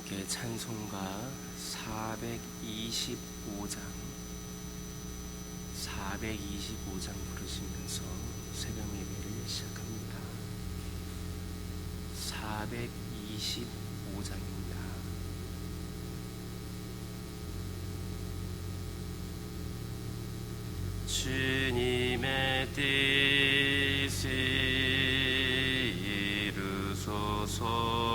함께 찬송가 425장 부르시면서 새벽 예배를 시작합니다. 425장입니다. 주님의 뜻을 이루소서.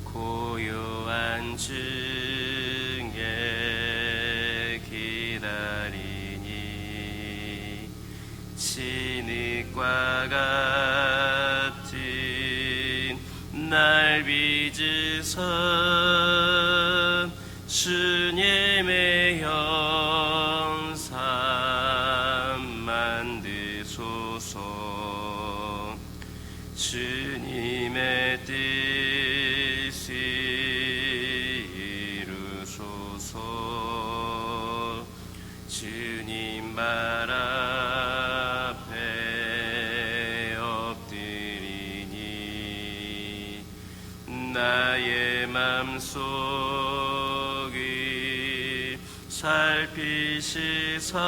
고요한 중에 기다리니 진흙과 같은 날 빚으사 주님의 영상 만드소서. 주님의 뜻을 이루소서. 주님 말 앞에 엎드리니 나의 맘속을 살피시사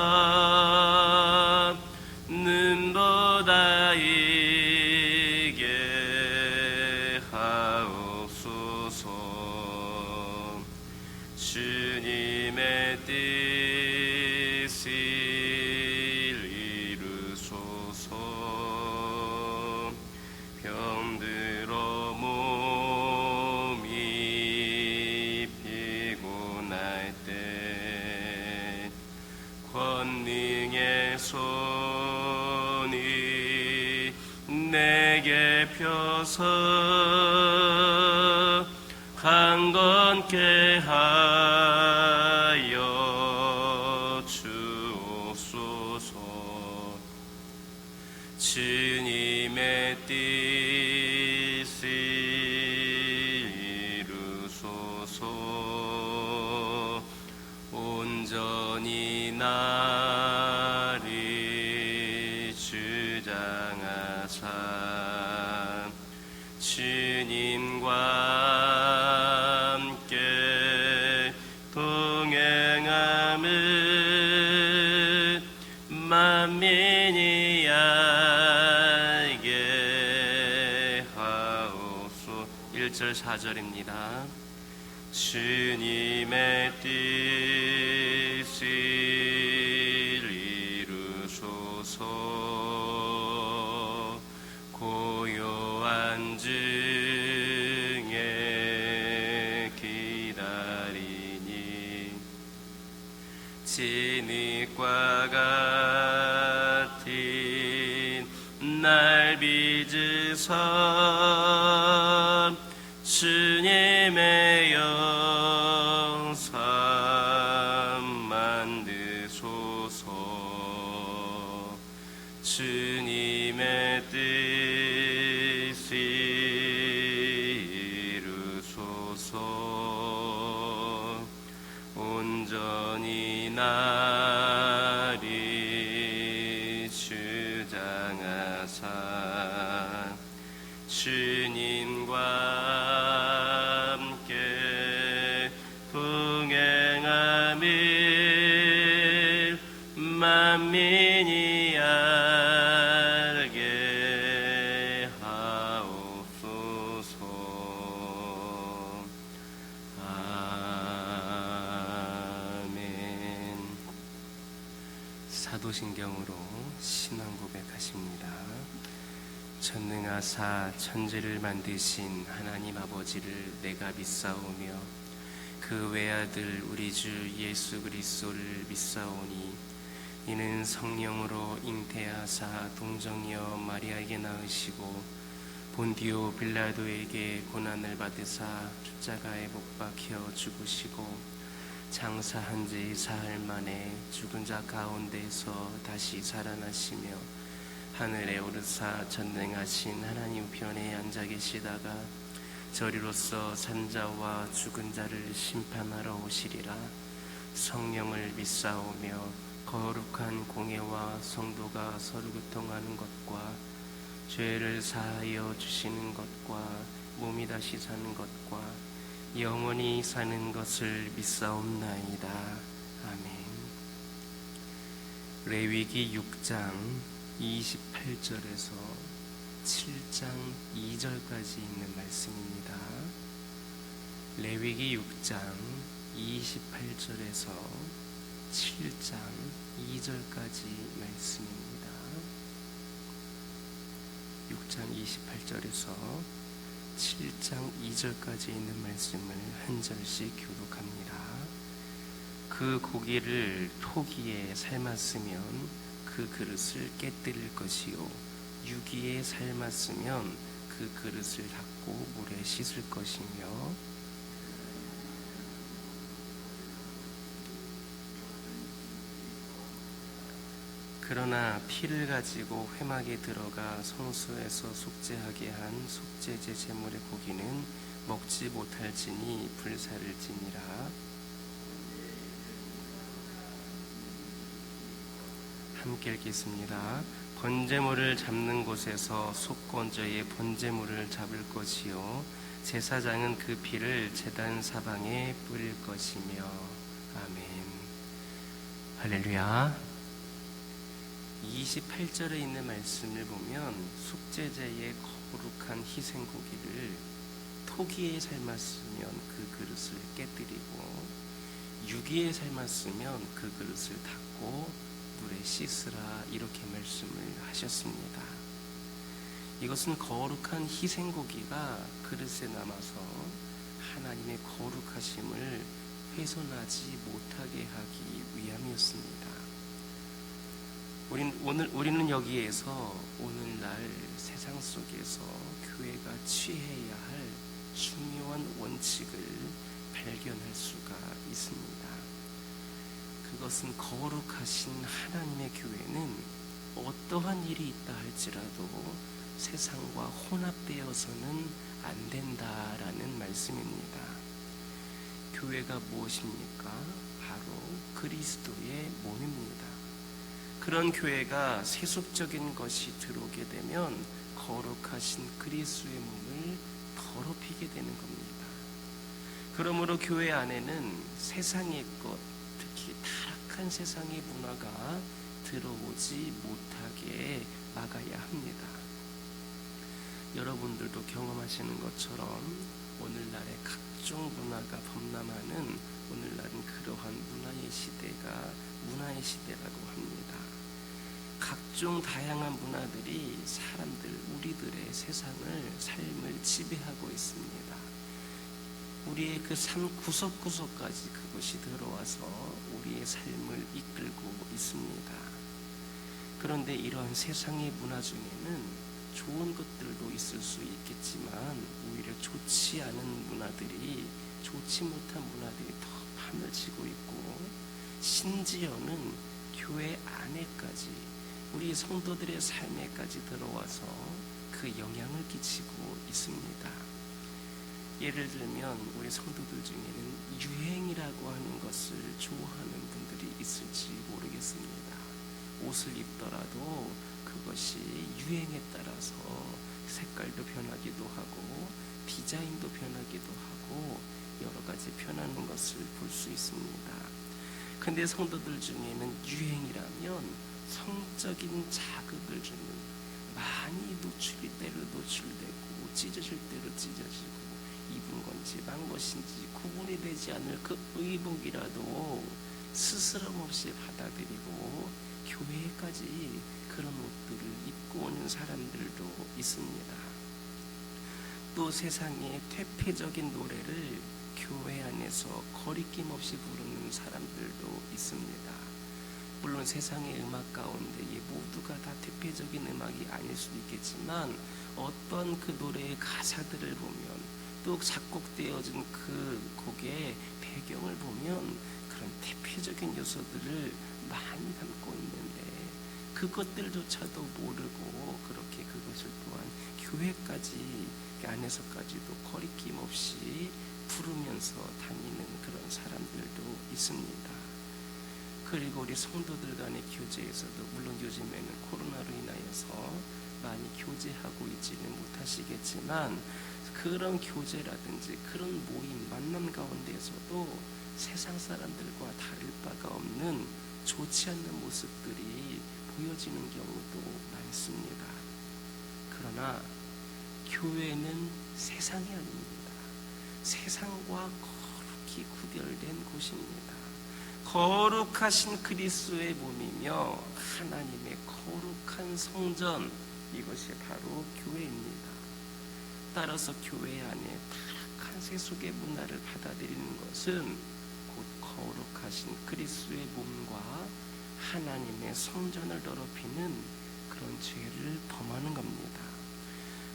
눈보다 이게 하옵소서. 주님의 뜻을 이루소서. 병들어 몸이 피곤할 때 권능의 손이 내게 펴서 강건케 하여 주옵소서. 주님의 뜻을 이루소서. 온전히 나를 주장하사 주님과 함께 동행함을 만민이 알게 하옵소서. 1절 4절입니다. 주님의 뜻을 이루소서. 고요한 중에 기다리니 진흙과 같은 날 빚으사 주님의 영상 만드소서. 주님의 뜻을 이루소서. 온전히 나를 주장하사 주님과 함께 동행함을 만민이 알게 하옵소서. 아멘. 사도신경으로 신앙 고백하십니다. 전능하사 천지를 만드신 하나님 아버지를 내가 믿사오며 그 외아들 우리 주 예수 그리스도를 믿사오니 이는 성령으로 잉태하사 동정녀 마리아에게 낳으시고 본디오 빌라도에게 고난을 받으사 십자가에 못 박혀 죽으시고 장사한 지 사흘 만에 죽은 자 가운데서 다시 살아나시며 하늘에 오르사 전능하신 하나님 우편에 앉아 계시다가 저리로서 산자와 죽은 자를 심판하러 오시리라. 성령을 믿사오며 거룩한 공예와 성도가 서로 교통하는 것과 죄를 사하여 주시는 것과 몸이 다시 사는 것과 영원히 사는 것을 믿사옵나이다. 아멘. 레위기 6장 28절에서 7장 2절까지 있는 말씀입니다. 레위기 6장 28절에서 7장 2절까지 말씀입니다. 6장 28절에서 7장 2절까지 있는 말씀을 한 절씩 교독합니다. 그 고기를 토기에 삶았으면 그 그릇을 깨뜨릴 것이요 유기에 삶았으면 그 그릇을 닦고 물에 씻을 것이며 그러나 피를 가지고 회막에 들어가 성소에서 속죄하게 한 속죄제 제물의 고기는 먹지 못할지니 불사를지니라. 함께 읽겠습니다. 번제물을 잡는 곳에서 속건져의 번제물을 잡을 것이요 제사장은 그 피를 제단 사방에 뿌릴 것이며. 아멘. 할렐루야. 28절에 있는 말씀을 보면 속죄제의 거룩한 희생고기를 토기에 삶았으면 그 그릇을 깨뜨리고 유기에 삶았으면 그 그릇을 닦고 물에 씻으라, 이렇게 말씀을 하셨습니다. 이것은 거룩한 희생고기가 그릇에 남아서 하나님의 거룩하심을 훼손하지 못하게 하기 위함이었습니다. 우리는 여기에서 오늘날 세상 속에서 교회가 취해야 할 중요한 원칙을 발견할 수가 있습니다. 그것은 거룩하신 하나님의 교회는 어떠한 일이 있다 할지라도 세상과 혼합되어서는 안 된다라는 말씀입니다. 교회가 무엇입니까? 바로 그리스도의 몸입니다. 그런 교회가 세속적인 것이 들어오게 되면 거룩하신 그리스도의 몸을 더럽히게 되는 겁니다. 그러므로 교회 안에는 세상의 것, 특히 타락한 세상의 문화가 들어오지 못하게 막아야 합니다. 여러분들도 경험하시는 것처럼 오늘날의 각종 문화가 범람하는 오늘날은 그러한 문화의 시대라고 합니다. 각종 다양한 문화들이 우리들의 삶을 지배하고 있습니다. 우리의 그 삶 구석구석까지 그것이 들어와서 우리의 삶을 이끌고 있습니다. 그런데 이러한 세상의 문화 중에는 좋은 것들도 있을 수 있겠지만 오히려 좋지 않은 문화들이, 좋지 못한 문화들이 더 판을 치고 있고, 심지어는 교회 안에까지 우리 성도들의 삶에까지 들어와서 그 영향을 끼치고 있습니다. 예를 들면 우리 성도들 중에는 유행이라고 하는 것을 좋아하는 분들이 있을지 모르겠습니다. 옷을 입더라도 그것이 유행에 따라서 색깔도 변하기도 하고 디자인도 변하기도 하고 여러 가지 변하는 것을 볼 수 있습니다. 근데 성도들 중에는 유행이라면 성적인 자극을 주는, 많이 노출될 대로 노출되고 찢어질 대로 찢어지고 입은 건지 만 것인지 구분이 되지 않을 그 의복이라도 스스럼 없이 받아들이고 교회까지 그런 옷들을 입고 오는 사람들도 있습니다. 또 세상의 퇴폐적인 노래를 교회 안에서 거리낌 없이 부르는 사람들도 있습니다. 물론 세상의 음악 가운데 모두가 다 퇴폐적인 음악이 아닐 수도 있겠지만 어떤 그 노래의 가사들을 보면 또 작곡되어진 그 곡의 배경을 보면 그런 퇴폐적인 요소들을 많이 담고 있는데 그것들조차도 모르고 그렇게 그것을 또한 교회까지 안에서까지도 거리낌 없이 부르면서 다니는 그런 사람들도 있습니다. 그리고 우리 성도들 간의 교제에서도 물론 요즘에는 코로나로 인하여서 많이 교제하고 있지는 못하시겠지만 그런 교제라든지 그런 모임, 만남 가운데에서도 세상 사람들과 다를 바가 없는 좋지 않는 모습들이 보여지는 경우도 많습니다. 그러나 교회는 세상이 아닙니다. 세상과 거룩히 구별된 곳입니다. 거룩하신 그리스도의 몸이며 하나님의 거룩한 성전, 이것이 바로 교회입니다. 따라서 교회 안에 타락한 세속의 문화를 받아들이는 것은 곧 거룩하신 그리스도의 몸과 하나님의 성전을 더럽히는 그런 죄를 범하는 겁니다.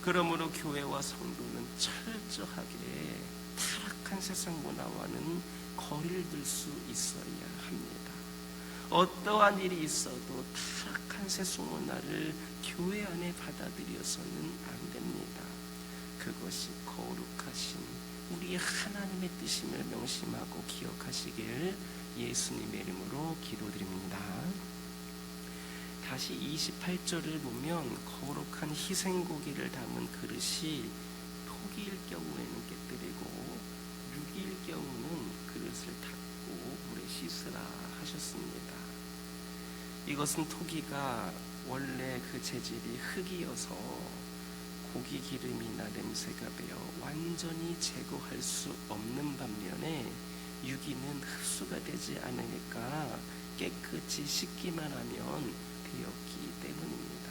그러므로 교회와 성도는 철저하게 타락한 세상 문화와는 거리를 둘 수 있어야 합니다. 어떠한 일이 있어도 타락한 세속 문화를 교회 안에 받아들여서는 안 됩니다. 그것이 거룩하신 우리 하나님의 뜻임을 명심하고 기억하시길 예수님의 이름으로 기도드립니다. 다시 28절을 보면 거룩한 희생고기를 담은 그릇이 토기일 경우에는 깨뜨리고 육일 경우는 그릇을 닦고 물에 씻으라 하셨습니다. 이것은 토기가 원래 그 재질이 흙이어서 고기 기름이나 냄새가 배어 완전히 제거할 수 없는 반면에 유기는 흡수가 되지 않으니까 깨끗이 씻기만 하면 되었기 때문입니다.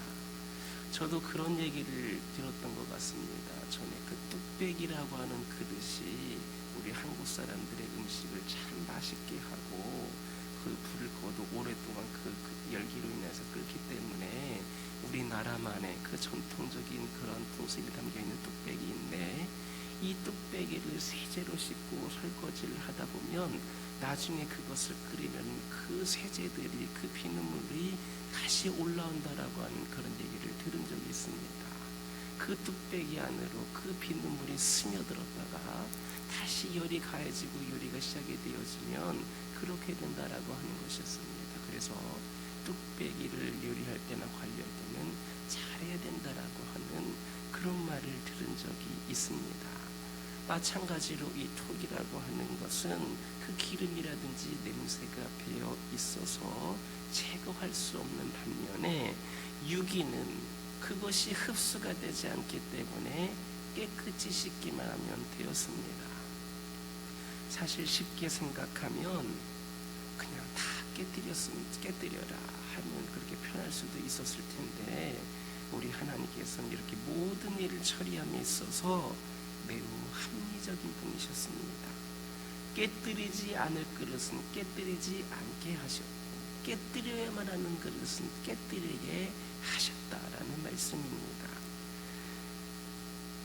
저도 그런 얘기를 들었던 것 같습니다. 전에 그 뚝배기라고 하는 그릇이 우리 한국 사람들의 음식을 참 맛있게 하고 그 불을 꺼도 오랫동안 그 열기로 인해서 끓기 때문에 우리나라만의 그 전통적인 그런 풍습이 담겨있는 뚝배기인데, 이 뚝배기를 세제로 씻고 설거지를 하다 보면 나중에 그것을 끓이면 그 세제들이, 그 피눈물이 다시 올라온다라고 하는 그런 얘기를 들은 적이 있습니다. 그 뚝배기 안으로 그 피눈물이 스며들었다가 다시 열이 가해지고 요리가 시작이 되어지면 그렇게 된다라고 하는 것이었습니다. 그래서 뚝배기를 요리할 때나 관리할 때는 잘해야 된다라고 하는 그런 말을 들은 적이 있습니다. 마찬가지로 이 톡이라고 하는 것은 그 기름이라든지 냄새가 배어 있어서 제거할 수 없는 반면에 유기는 그것이 흡수가 되지 않기 때문에 깨끗이 씻기만 하면 되었습니다. 사실 쉽게 생각하면 그냥 다 깨뜨려라 하면 그렇게 편할 수도 있었을 텐데, 우리 하나님께서는 이렇게 모든 일을 처리함에 있어서 매우 합리적인 분이셨습니다. 깨뜨리지 않을 그릇은 깨뜨리지 않게 하셨고, 깨뜨려야만 하는 그릇은 깨뜨리게 하셨다라는 말씀입니다.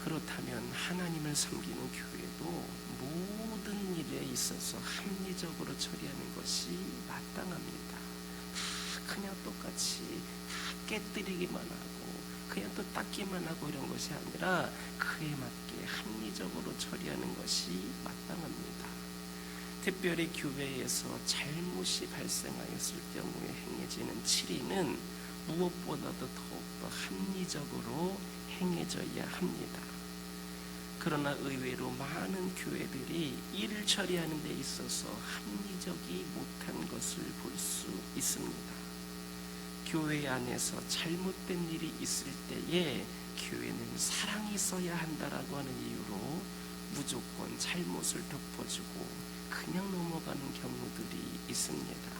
그렇다면 하나님을 섬기는 교회도 모든 일에 있어서 합리적으로 처리하는 것이 마땅합니다. 다 그냥 똑같이 다 깨뜨리기만 하고 그냥 또 닦기만 하고 이런 것이 아니라 그에 맞게 합리적으로 처리하는 것이 마땅합니다. 특별히 교회에서 잘못이 발생하였을 경우에 행해지는 치리는 무엇보다도 더욱더 합리적으로 행해져야 합니다. 그러나 의외로 많은 교회들이 일을 처리하는 데 있어서 합리적이 못한 것을 볼 수 있습니다. 교회 안에서 잘못된 일이 있을 때에 교회는 사랑이 있어야 한다라고 하는 이유로 무조건 잘못을 덮어주고 그냥 넘어가는 경우들이 있습니다.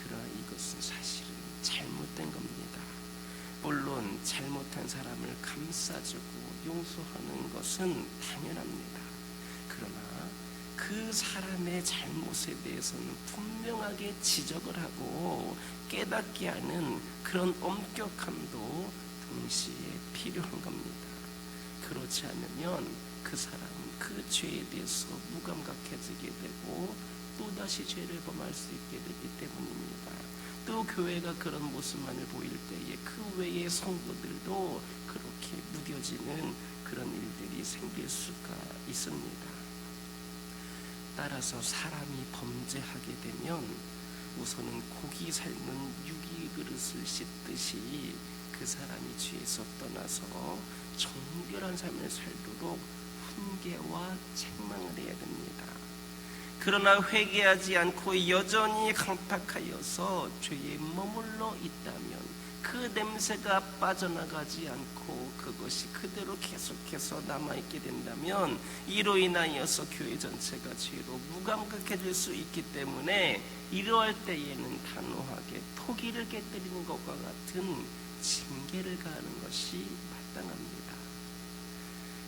그러나 이것은 사실은 잘못된 겁니다. 물론 잘못한 사람을 감싸주고 용서하는 것은 당연합니다. 그러나 그 사람의 잘못에 대해서는 분명하게 지적을 하고 깨닫게 하는 그런 엄격함도 동시에 필요한 겁니다. 그렇지 않으면 그 사람은 그 죄에 대해서 무감각해지게 되고 또다시 죄를 범할 수 있게 되기 때문입니다. 또 교회가 그런 모습만을 보일 때에 그 외의 성도들도 그렇게 무뎌지는 그런 일들이 생길 수가 있습니다. 따라서 사람이 범죄하게 되면 우선은 고기 삶은 유기 그릇을 씻듯이 그 사람이 죄에서 떠나서 정결한 삶을 살도록 훈계와 책망을 해야 됩니다. 그러나 회개하지 않고 여전히 강팍하여서 죄에 머물러 있다면 그 냄새가 빠져나가지 않고 그것이 그대로 계속해서 남아있게 된다면 이로 인하여서 교회 전체가 죄로 무감각해질 수 있기 때문에 이러할 때에는 단호하게 토기를 깨뜨리는 것과 같은 징계를 가하는 것이 마땅합니다.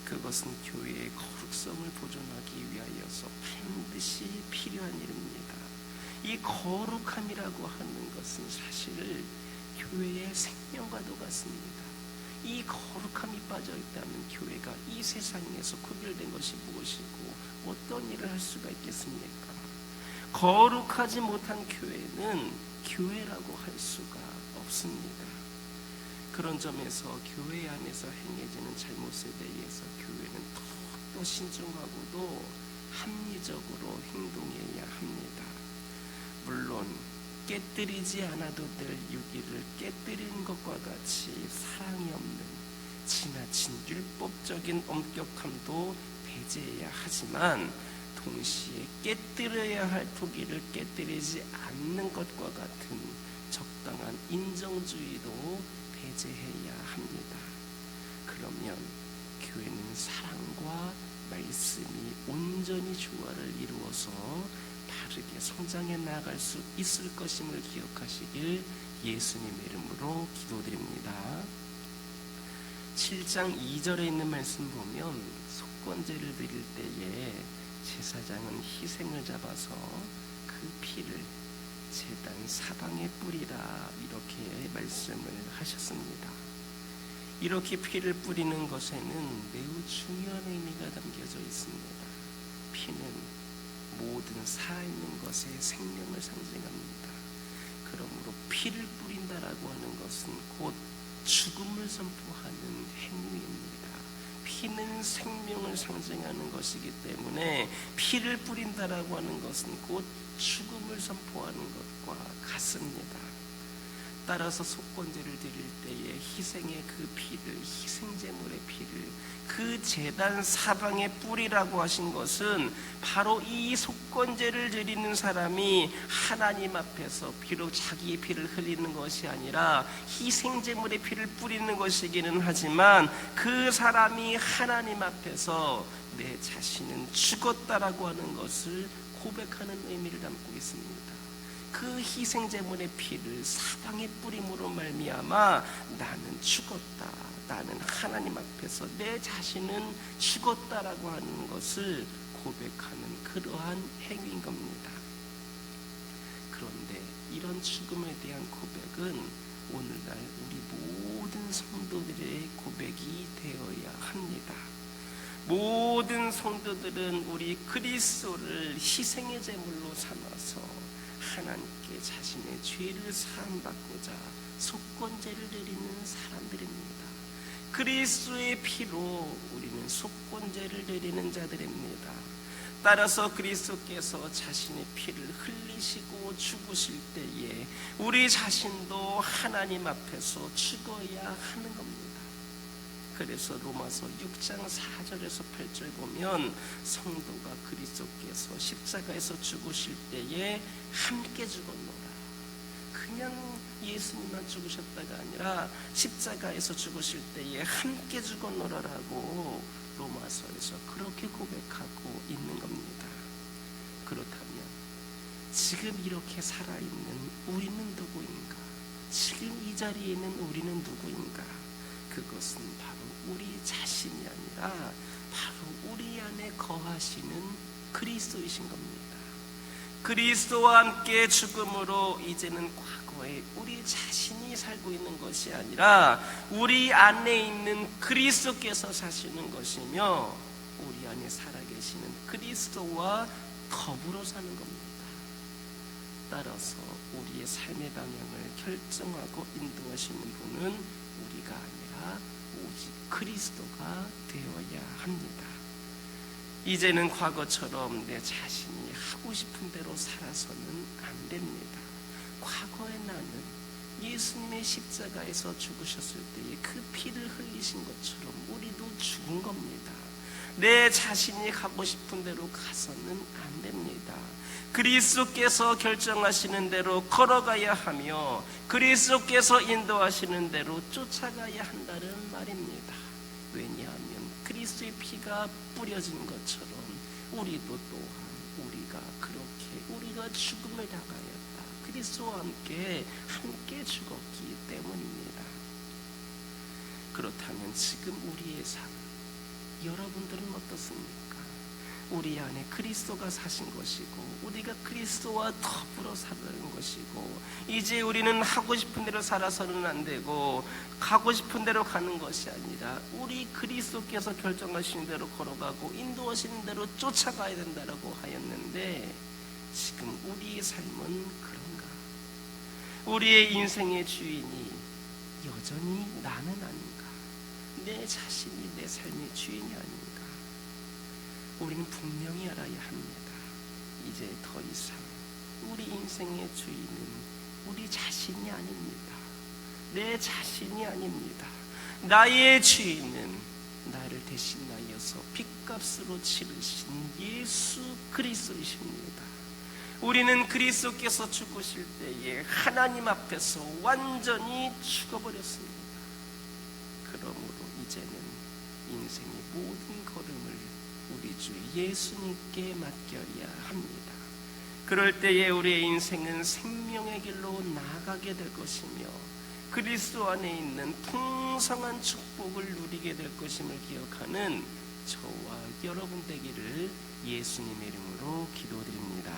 그것은 교회의 거룩성을 보존하기 위하여서 반드시 필요한 일입니다. 이 거룩함이라고 하는 것은 사실 교회의 생명과도 같습니다. 이 거룩함이 빠져있다면 교회가 이 세상에서 구별된 것이 무엇이고 어떤 일을 할 수가 있겠습니까? 거룩하지 못한 교회는 교회라고 할 수가 없습니다. 그런 점에서 교회 안에서 행해지는 잘못에 대해서 교회는 더욱더 신중하고도 합리적으로 행동해야 합니다. 물론 깨뜨리지 않아도 될 유기를 깨뜨리는 것과 같이 사랑이 없는 지나친 율법적인 엄격함도 배제해야 하지만 동시에 깨뜨려야 할 토기를 깨뜨리지 않는 것과 같은 적당한 인정주의도 배제해야 합니다. 그러면 교회는 사랑과 말씀이 온전히 조화를 이루어서 바르게 성장해 나아갈 수 있을 것임을 기억하시길 예수님의 이름으로 기도드립니다. 7장 2절에 있는 말씀 보면 속건제를 드릴 때에 제사장은 희생을 잡아서 그 피를 제단 사방에 뿌리라 이렇게 말씀을 하셨습니다. 이렇게 피를 뿌리는 것에는 매우 중요한 의미가 담겨져 있습니다. 피는 모든 살아있는 것의 생명을 상징합니다. 그러므로 피를 뿌린다라고 하는 것은 곧 죽음을 선포하는 행위입니다. 피는 생명을 상징하는 것이기 때문에 피를 뿌린다라고 하는 것은 곧 죽음을 선포하는 것과 같습니다. 따라서 속건제를 드릴 때에 희생의 그 피를, 희생제물의 피를 그 제단 사방에 뿌리라고 하신 것은 바로 이 속건제를 드리는 사람이 하나님 앞에서 비록 자기의 피를 흘리는 것이 아니라 희생제물의 피를 뿌리는 것이기는 하지만 그 사람이 하나님 앞에서 내 자신은 죽었다라고 하는 것을 고백하는 의미를 담고 있습니다. 그 희생제물의 피를 사방에 뿌림으로 말미암아 나는 죽었다, 나는 하나님 앞에서 내 자신은 죽었다라고 하는 것을 고백하는 그러한 행위인 겁니다. 그런데 이런 죽음에 대한 고백은 오늘날 우리 모든 성도들의 고백이 되어야 합니다. 모든 성도들은 우리 그리스도를 희생의 제물로 삼아서 하나님께 자신의 죄를 사함받고자 속건제를 드리는 사람들입니다. 그리스도의 피로 우리는 속건제를 드리는 자들입니다. 따라서 그리스도께서 자신의 피를 흘리시고 죽으실 때에 우리 자신도 하나님 앞에서 죽어야 하는 겁니다. 그래서 로마서 6장 4절에서 8절 보면 성도가 그리스도께서 십자가에서 죽으실 때에 함께 죽었노라. 그냥 예수님만 죽으셨다가 아니라 십자가에서 죽으실 때에 함께 죽었노라라고 로마서에서 그렇게 고백하고 있는 겁니다. 그렇다면 지금 이렇게 살아있는 우리는 누구인가? 지금 이 자리에 있는 우리는 누구인가? 그것은 바로 우리 자신이 아니라 바로 우리 안에 거하시는 그리스도이신 겁니다. 그리스도와 함께 죽음으로 이제는 과거에 우리 자신이 살고 있는 것이 아니라 우리 안에 있는 그리스도께서 사시는 것이며 우리 안에 살아계시는 그리스도와 더불어 사는 겁니다. 따라서 우리의 삶의 방향을 결정하고 인도하시는 분은 우리가 아니라 오직 그리스도가 되어야 합니다. 이제는 과거처럼 내 자신이 하고 싶은 대로 살아서는 안 됩니다. 과거의 나는 예수님의 십자가에서 죽으셨을 때에 그 피를 흘리신 것처럼 우리 겁니다. 내 자신이 가고 싶은 대로 가서는 안 됩니다. 그리스도께서 결정하시는 대로 걸어가야 하며 그리스도께서 인도하시는 대로 쫓아가야 한다는 말입니다. 왜냐하면 그리스도의 피가 뿌려진 것처럼 우리도 또한 우리가 우리가 죽음을 당하였다. 그리스도와 함께 죽었기 때문입니다. 그렇다면 지금 우리의 삶, 여러분들은 어떻습니까? 우리 안에 그리스도가 사신 것이고 우리가 그리스도와 더불어 살아가는 것이고 이제 우리는 하고 싶은 대로 살아서는 안 되고 가고 싶은 대로 가는 것이 아니라 우리 그리스도께서 결정하시는 대로 걸어가고 인도하시는 대로 쫓아가야 된다라고 하였는데 지금 우리의 삶은 그런가? 우리의 인생의 주인이 여전히 나는 아닌가? 내 자신이 내 삶의 주인이 아닌가? 우리는 분명히 알아야 합니다. 이제 더 이상 우리 인생의 주인은 우리 자신이 아닙니다. 내 자신이 아닙니다. 나의 주인은 나를 대신하여서 빚값으로 치르신 예수 그리스도이십니다. 우리는 그리스도께서 죽으실 때에 하나님 앞에서 완전히 죽어버렸습니다. 그러므로 이제는 인생의 모든 걸음을 우리 주 예수님께 맡겨야 합니다. 그럴 때에 우리의 인생은 생명의 길로 나아가게 될 것이며 그리스도 안에 있는 풍성한 축복을 누리게 될 것임을 기억하는 저와 여러분 되기를 예수님의 이름으로 기도드립니다.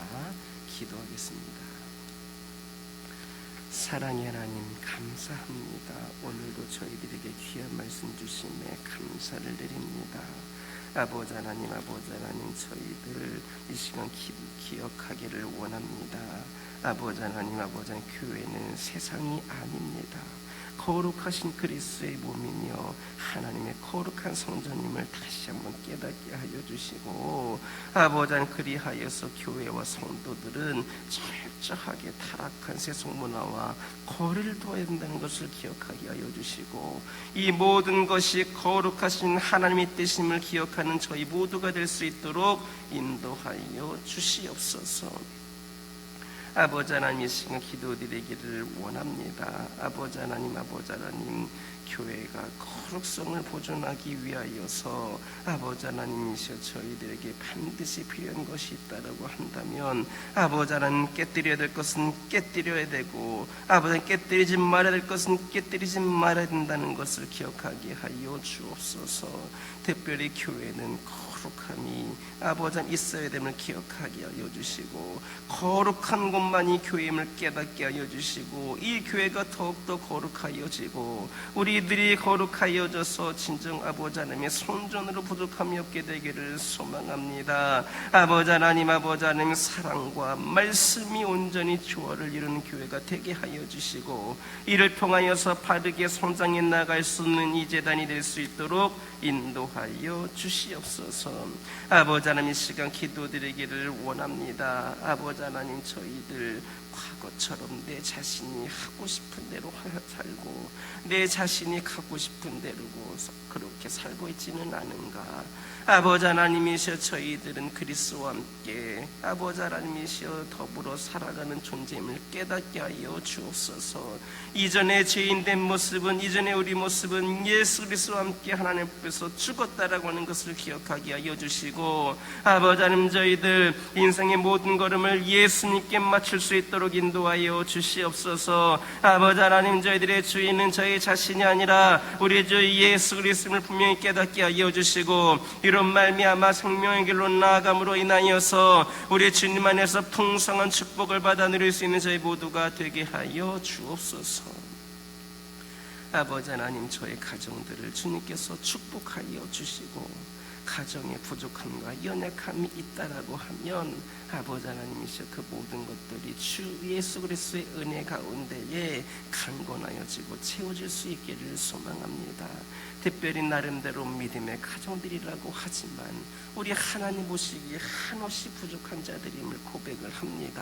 기도하겠습니다. 사랑의 하나님 감사합니다. 오늘도 저희들에게 귀한 말씀 주심에 감사를 드립니다. 아버지 하나님, 저희들 이 시간 기억하기를 원합니다. 아버지 하나님, 교회는 세상이 아닙니다. 거룩하신 그리스도의 몸이며 하나님의 거룩한 성전임을 다시 한번 깨닫게 하여 주시고 아버지 하나님, 그리하여서 교회와 성도들은 철저하게 타락한 세속 문화와 거리를 둬야 된다는 것을 기억하게 하여 주시고 이 모든 것이 거룩하신 하나님의 뜻임을 기억하는 저희 모두가 될 수 있도록 인도하여 주시옵소서. 아버지 하나님, 이 시간 기도드리기를 원합니다. 아버지 하나님, 교회가 거룩성을 보존하기 위하여서 아버지 하나님이시여 저희들에게 반드시 필요한 것이 있다라고 한다면 아버지 하나님, 깨뜨려야 될 것은 깨뜨려야 되고 아버지 하나님, 깨뜨리지 말아야 될 것은 깨뜨리지 말아야 된다는 것을 기억하게 하여 주옵소서. 특별히 교회는 거룩함이 아버지 하나님 있어야 됨을 기억하게 하여 주시고 거룩한 곳만이 교회임을 깨닫게 하여 주시고 이 교회가 더욱더 거룩하여지고 우리들이 거룩하여져서 진정 아버지 하나님의 손전으로 부족함이 없게 되기를 소망합니다. 아버지 하나님, 사랑과 말씀이 온전히 조화를 이루는 교회가 되게 하여 주시고 이를 통하여서 바르게 성장해 나갈 수 있는 이 제단이 될 수 있도록 인도하여 주시옵소서. 아버지 하나님, 이 시간 기도드리기를 원합니다. 아버지 하나님, 저희들 과거처럼 내 자신이 하고 싶은 대로 살고 내 자신이 가고 싶은 대로 그렇게 살고 있지는 않은가. 아버지 하나님이시여 저희들은 그리스도와 함께 아버지 하나님이시여 더불어 살아가는 존재임을 깨닫게 하여 주옵소서. 이전에 죄인된 모습은 이전에 우리 모습은 예수 그리스도와 함께 하나님 앞에서 죽었다라고 하는 것을 기억하게 하여 주시고 아버지 하나님, 저희들 인생의 모든 걸음을 예수님께 맞출 수 있도록 인도하여 주시옵소서. 아버지 하나님, 저희들의 주인은 저희 자신이 아니라 우리 주 예수 그리스도를 분명히 깨닫게 하여 주시고 이런 말미암아 생명의 길로 나아감으로 인하여서 우리 주님 안에서 풍성한 축복을 받아 누릴 수 있는 저희 모두가 되게 하여 주옵소서. 아버지 하나님, 저의 가정들을 주님께서 축복하여 주시고 가정에 부족함과 연약함이 있다라고 하면 아버지 하나님이시여 그 모든 것들이 주 예수 그리스도의 은혜 가운데에 강건하여지고 채워질 수 있기를 소망합니다. 특별히 나름대로 믿음의 가정들이라고 하지만 우리 하나님 보시기에 한없이 부족한 자들임을 고백을 합니다.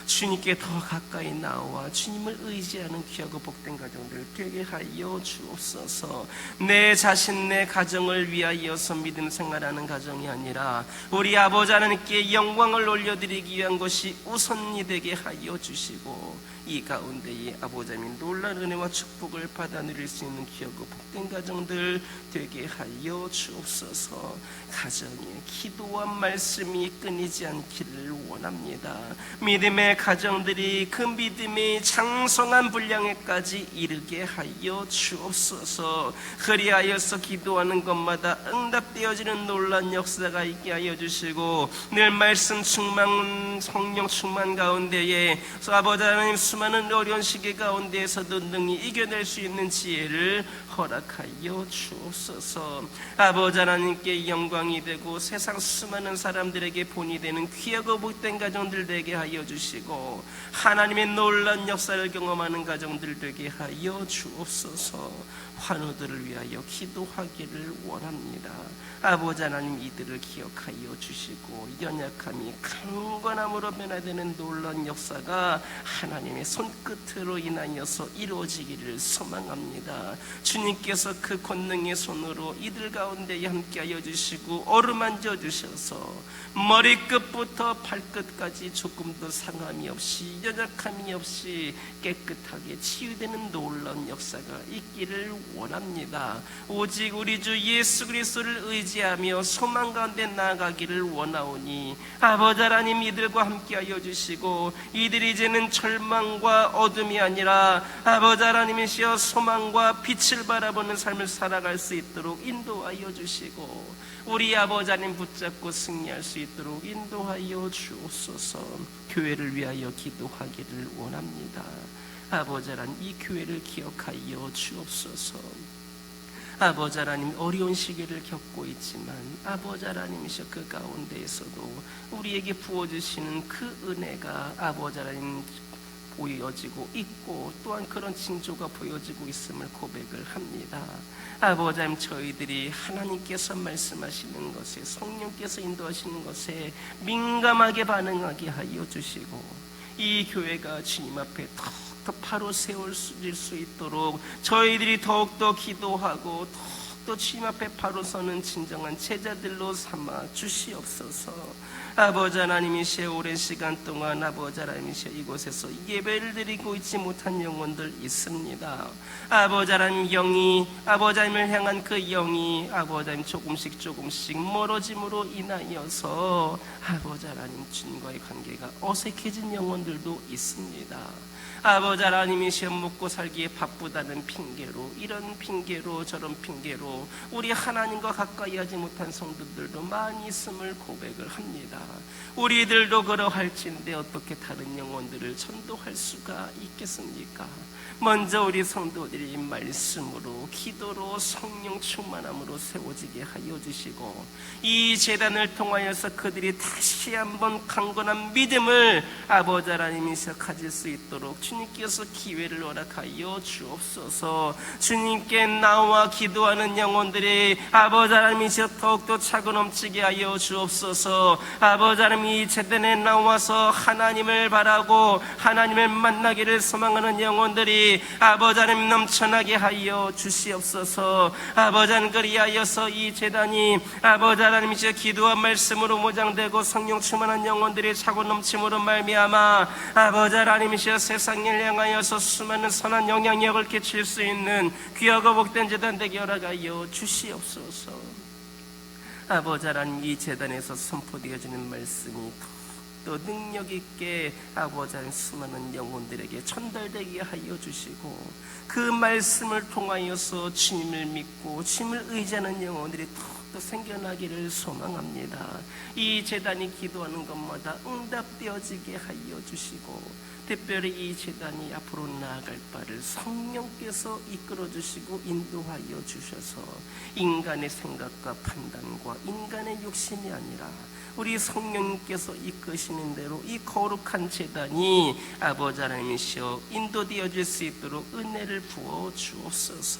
주님께 더 가까이 나와 주님을 의지하는 귀하고 복된 가정들 되게 하여 주옵소서. 내 자신 내 가정을 위하여서 믿음 생활하는 가정이 아니라 우리 아버지 하나님께 영광을 올려드리기 위한 것이 우선이 되게 하여 주시고, 이 가운데에 아버지 하나님 놀라운 은혜와 축복을 받아 누릴 수 있는 귀하고 복된 가정들 되게 하여 주옵소서. 가정에 기도와 말씀이 끊이지 않기를 원합니다. 믿음의 가정들이 그 믿음의 장성한 분량에까지 이르게 하여 주옵소서. 그리하여서 기도하는 것마다 응답되어지는 놀라운 역사가 있게 하여 주시고, 늘 말씀 충만 성령 충만 가운데에 아버지 하나님 수많은 어려운 시기 가운데에서도 능히 이겨낼 수 있는 지혜를 허락하여 주옵소서. 아버지 하나님께 영광이 되고 세상 수많은 사람들에게 본이 되는 귀하고 복된 가정들 되게 하여 주시고, 하나님의 놀라운 역사를 경험하는 가정들 되게 하여 주옵소서. 환우들을 위하여 기도하기를 원합니다. 아버지 하나님 이들을 기억하여 주시고, 연약함이 강건함으로 변화되는 놀라운 역사가 하나님의 손끝으로 인하여서 이루어지기를 소망합니다. 주님께서 그 권능의 손으로 이들 가운데 함께하여 주시고 어루만져 주셔서 머리끝부터 발끝까지 조금도 상함이 없이 연약함이 없이 깨끗하게 치유되는 놀라운 역사가 있기를 원합니다. 오직 우리 주 예수 그리스도를 의지하며 소망 가운데 나아가기를 원하오니 아버지 하나님 이들과 함께하여 주시고, 이들이 이제는 절망과 어둠이 아니라 아버지 하나님이시여 소망과 빛을 바라보는 삶을 살아갈 수 있도록 인도하여 주시고, 우리 아버지 하나님 붙잡고 승리할 수 있도록 인도하여 주옵소서. 교회를 위하여 기도하기를 원합니다. 아버지 하나님 이 교회를 기억하여 주옵소서. 아버지 하나님 어려운 시기를 겪고 있지만 아버지 하나님이셔 그 가운데에서도 우리에게 부어주시는 그 은혜가 아버지 하나님 보여지고 있고, 또한 그런 징조가 보여지고 있음을 고백을 합니다. 아버지 하나님 저희들이 하나님께서 말씀하시는 것에, 성령께서 인도하시는 것에 민감하게 반응하게 하여 주시고, 이 교회가 주님 앞에 더욱더 바로 세워질 수 있도록 저희들이 더욱더 기도하고 더욱더 주님 앞에 바로 서는 진정한 제자들로 삼아 주시옵소서. 아버지 하나님이시여 오랜 시간 동안 아버지 하나님이시여 이곳에서 예배를 드리고 있지 못한 영혼들 있습니다. 아버지 하나님 영이 아버지 하나님을 향한 그 영이 아버지 하나님 조금씩 멀어짐으로 인하여서 아버지 하나님 주님과의 관계가 어색해진 영혼들도 있습니다. 아버지 하나님이시여 먹고 살기에 바쁘다는 핑계로, 이런 핑계로 저런 핑계로 우리 하나님과 가까이 하지 못한 성도들도 많이 있음을 고백을 합니다. 우리들도 그러할진데 어떻게 다른 영혼들을 전도할 수가 있겠습니까? 먼저 우리 성도들이 말씀으로 기도로 성령 충만함으로 세워지게 하여 주시고, 이 제단을 통하여서 그들이 다시 한번 강건한 믿음을 아버지 하나님이서 가질 수 있도록 주님께서 기회를 허락하여 주옵소서. 주님께 나와 기도하는 영혼들이 아버지 하나님이서 더욱더 차고 넘치게 하여 주옵소서. 아버지 하나님 이 제단에 나와서 하나님을 바라고 하나님을 만나기를 소망하는 영혼들이 아버지 하나님 넘쳐나게 하여 주시옵소서. 아버지 하나님 그리하여서 이 제단이 아버지 하나님이시여 기도와 말씀으로 모장되고 성령 충만한 영혼들이 차고 넘침으로 말미암아 아버지 하나님이시여 세상을 향하여서 수많은 선한 영향력을 끼칠 수 있는 귀하고 복된 제단 되게 허락하여 주시옵소서. 아버지 하나님 이 제단에서 선포되어지는 말씀이 또 능력 있게 아버지 하나님 수많은 영혼들에게 전달되게 하여 주시고, 그 말씀을 통하여서 주님을 믿고 주님을 의지하는 영혼들이 더 생겨나기를 소망합니다. 이 제단이 기도하는 것마다 응답되어지게 하여 주시고, 특별히 이 제단이 앞으로 나아갈 바를 성령께서 이끌어 주시고 인도하여 주셔서 인간의 생각과 판단과 인간의 욕심이 아니라 우리 성령님께서 이끄시는 대로 이 거룩한 제단이 아버지 하나님이시여 인도되어질 수 있도록 은혜를 부어 주옵소서.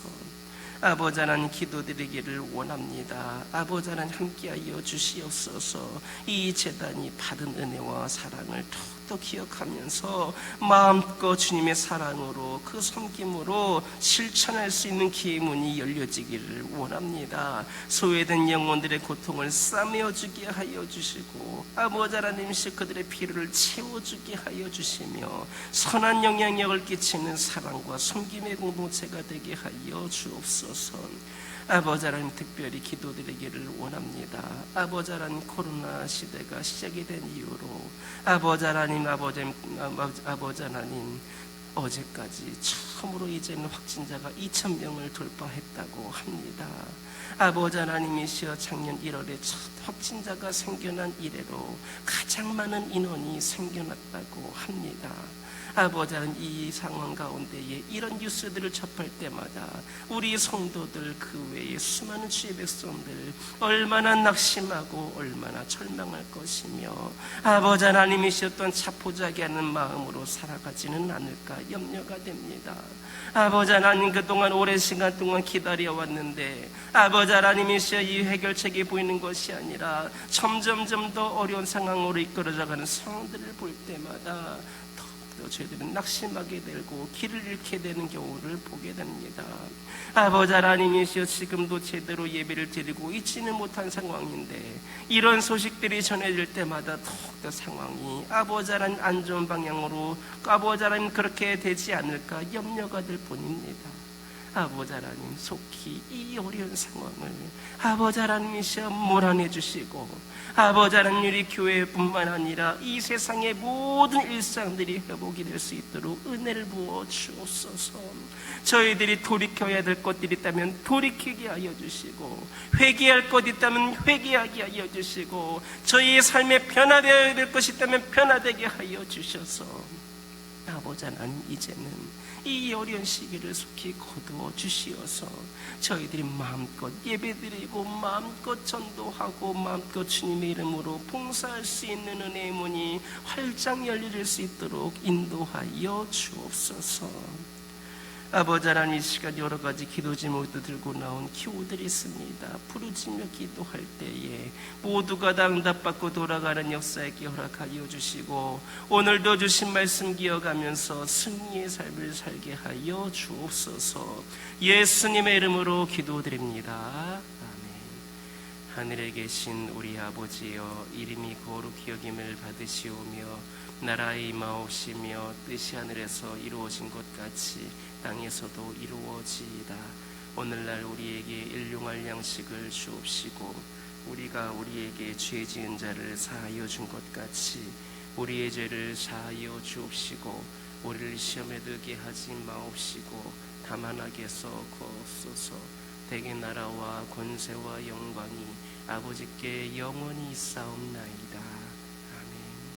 아버지 하나님 기도드리기를 원합니다. 아버지 하나님 함께하여 주시옵소서. 이 제단이 받은 은혜와 사랑을 더 기억하면서 마음껏 주님의 사랑으로 그 섬김으로 실천할 수 있는 기회 문이 열려지기를 원합니다. 소외된 영혼들의 고통을 싸매어주게 하여 주시고 아버지 하나님이시 그들의 필요를 채워주게 하여 주시며 선한 영향력을 끼치는 사랑과 섬김의 공동체가 되게 하여 주옵소서. 아버지 하나님 특별히 기도드리기를 원합니다. 아버지 하나님 코로나 시대가 시작이 된 이후로 아버지 하나님 아버지 하나님 어제까지 처음으로 이제는 확진자가 2,000명을 돌파했다고 합니다. 아버지 하나님이시여 작년 1월에 첫 확진자가 생겨난 이래로 가장 많은 인원이 생겨났다고 합니다. 아버지 하나님 이 상황 가운데에 이런 뉴스들을 접할 때마다 우리 성도들 그 외에 수많은 주의 백성들 얼마나 낙심하고 얼마나 절망할 것이며 아버지 하나님이셨던 자포자기하는 마음으로 살아가지는 않을까 염려가 됩니다. 아버지 하나님 그동안 오랜 시간 동안 기다려왔는데 아버지 하나님이시여 이 해결책이 보이는 것이 아니라 점점점 더 어려운 상황으로 이끌어져가는 상황들을 볼 때마다 저희들은 낙심하게 되고 길을 잃게 되는 경우를 보게 됩니다. 아버지 하나님이시여 지금도 제대로 예배를 드리고 있지는 못한 상황인데 이런 소식들이 전해질 때마다 더욱더 상황이 아버지 하나님 안 좋은 방향으로 아버지 하나님 그렇게 되지 않을까 염려가 될 뿐입니다. 아버지 하나님 속히 이 어려운 상황을 아버지 하나님이시여 몰아내 주시고 아버지 하나님 우리 교회뿐만 아니라 이 세상의 모든 일상들이 회복이 될 수 있도록 은혜를 부어 주옵소서. 저희들이 돌이켜야 될 것들이 있다면 돌이키게 하여 주시고 회개할 것 있다면 회개하게 하여 주시고 저희의 삶에 변화되어야 될 것이 있다면 변화되게 하여 주셔서 아버지 하나님 이제는 이 어려운 시기를 속히 거두어 주시어서 저희들이 마음껏 예배드리고 마음껏 전도하고 마음껏 주님의 이름으로 봉사할 수 있는 은혜의 문이 활짝 열릴 수 있도록 인도하여 주옵소서. 아버지 하나님 이 시간 여러 가지 기도 제목도 들고 나온 기호들이 있습니다. 부르짖며 기도할 때에 모두가 다 응답받고 돌아가는 역사에게 허락하여 주시고 오늘도 주신 말씀 기억하면서 승리의 삶을 살게 하여 주옵소서. 예수님의 이름으로 기도드립니다. 아멘. 하늘에 계신 우리 아버지여 이름이 거룩히 여김을 받으시오며 나라의 임하옵시며 뜻이 하늘에서 이루어진 것 같이 땅에서도 이루어지이다. 오늘날 우리에게 일용할 양식을 주옵시고 우리가 우리에게 죄 지은 자를 사하여 준 것 같이 우리의 죄를 사하여 주옵시고 우리를 시험에 들게 하지 마옵시고 다만 악에서 구하옵소서. 대개 나라와 권세와 영광이 아버지께 영원히 있사옵나이다.